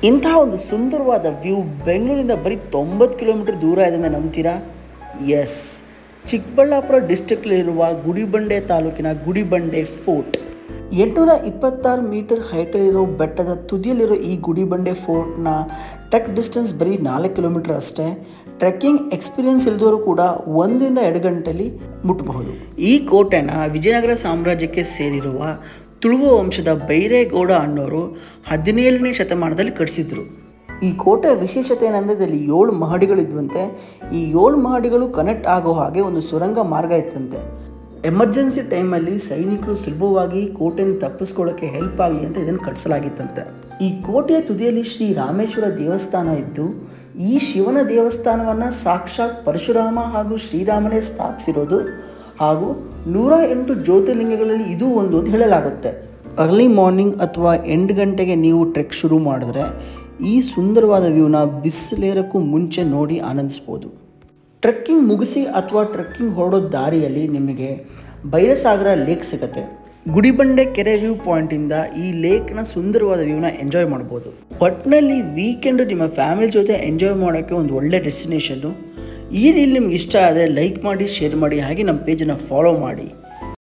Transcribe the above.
ಇಂತಹ ಒಂದು ಸುಂದರವಾದ ವ್ಯೂ ಬೆಂಗಳೂರಿಂದ ಬರೀ 90 ಕಿಲೋಮೀಟರ್ ದೂರ ಇದೆ ಅಂತ ನಂಬ್ತೀರಾ? ಎಸ್, ಚಿಕ್ಕಬಳ್ಳಾಪುರ ಡಿಸ್ಟ್ರಿಕ್ಟಲ್ಲಿರುವ ಗುಡಿಬಂಡೆ ತಾಲೂಕಿನ ಗುಡಿಬಂಡೆ ಫೋರ್ಟ್. 826 ಮೀಟರ್ ಹೈಟಲ್ಲಿರೋ ಬೆಟ್ಟದ ತುದಿಯಲ್ಲಿರೋ ಈ ಗುಡಿಬಂಡೆ ಫೋರ್ಟ್ನ ಟ್ರೆಕ್ ಡಿಸ್ಟೆನ್ಸ್ ಬರೀ 4 ಕಿಲೋಮೀಟರ್ ಅಷ್ಟೇ. ಟ್ರೆಕ್ಕಿಂಗ್ ಎಕ್ಸ್ಪೀರಿಯನ್ಸ್ ಇಳಿದವರು ಕೂಡ 1 ರಿಂದ 2 ಗಂಟೆಯಲ್ಲಿ ಮುಟ್ಟಬಹುದು. ಈ ಕೋಟೆನ ವಿಜಯನಗರ ಸಾಮ್ರಾಜ್ಯಕ್ಕೆ ಸೇರಿರುವ ತುಳುವ ವಂಶದ ಬೈರೇಗೌಡ ಅನ್ನೋರು 17ನೇ ಶತಮಾನದಲ್ಲಿ ಕಟ್ಟಿಸಿದ್ರು. ಈ ಕೋಟೆಯ ವಿಶೇಷತೆ ಏನಂದರೆ ಇದರಲ್ಲಿ 7 ಮಹಡಿಗಳಿದ್ವಂತೆ. ಈ 7 ಮಹಡಿಗಳು ಕನೆಕ್ಟ್ ಆಗೋ ಹಾಗೆ ಒಂದು ಸುರಂಗ ಮಾರ್ಗ ಇತ್ತಂತೆ. ಎಮರ್ಜೆನ್ಸಿ ಟೈಮಲ್ಲಿ ಸೈನಿಕರು ಸುಲಭವಾಗಿ ಕೋಟೆಯನ್ನು ತಪ್ಪಿಸ್ಕೊಳ್ಳೋಕ್ಕೆ ಹೆಲ್ಪ್ ಆಗಲಿ ಅಂತ ಇದನ್ನು ಕಟ್ಟಿಸಲಾಗಿತ್ತಂತೆ. ಈ ಕೋಟೆಯ ತುದಿಯಲ್ಲಿ ಶ್ರೀ ರಾಮೇಶ್ವರ ದೇವಸ್ಥಾನ ಇದ್ದು, ಈ ಶಿವನ ದೇವಸ್ಥಾನವನ್ನು ಸಾಕ್ಷಾತ್ ಪರಶುರಾಮ ಹಾಗೂ ಶ್ರೀರಾಮನೇ ಸ್ಥಾಪಿಸಿರೋದು ಹಾಗೂ 108 ಜ್ಯೋತಿರ್ಲಿಂಗಗಳಲ್ಲಿ ಇದು ಒಂದು ಅಂತ ಹೇಳಲಾಗುತ್ತೆ. ಅರ್ಲಿ ಮಾರ್ನಿಂಗ್ ಅಥವಾ 8 ಗಂಟೆಗೆ ನೀವು ಟ್ರೆಕ್ ಶುರು ಮಾಡಿದ್ರೆ ಈ ಸುಂದರವಾದ ವ್ಯೂನ ಬಿಸಿಲೇರಕ್ಕೂ ಮುಂಚೆ ನೋಡಿ ಆನಂದಿಸ್ಬೋದು. ಟ್ರೆಕ್ಕಿಂಗ್ ಮುಗಿಸಿ ಅಥವಾ ಟ್ರೆಕ್ಕಿಂಗ್ ಹೊರಡೋ ದಾರಿಯಲ್ಲಿ ನಿಮಗೆ ಬೈರಸಾಗರ ಲೇಕ್ ಸಿಗುತ್ತೆ. ಗುಡಿಬಂಡೆ ಕೆರೆ ವ್ಯೂ ಪಾಯಿಂಟಿಂದ ಈ ಲೇಕ್ನ ಸುಂದರವಾದ ವ್ಯೂನ ಎಂಜಾಯ್ ಮಾಡ್ಬೋದು. ಒಟ್ಟಿನಲ್ಲಿ ವೀಕೆಂಡು ನಿಮ್ಮ ಫ್ಯಾಮಿಲಿ ಜೊತೆ ಎಂಜಾಯ್ ಮಾಡೋಕ್ಕೆ ಒಂದು ಒಳ್ಳೆ ಡೆಸ್ಟಿನೇಷನ್ನು. ಈ ರೀಲ್ ನಿಮ್ಗೆ ಇಷ್ಟ ಆದರೆ ಲೈಕ್ ಮಾಡಿ, ಶೇರ್ ಮಾಡಿ, ಹಾಗೆ ನಮ್ಮ ಪೇಜನ್ನು ಫಾಲೋ ಮಾಡಿ.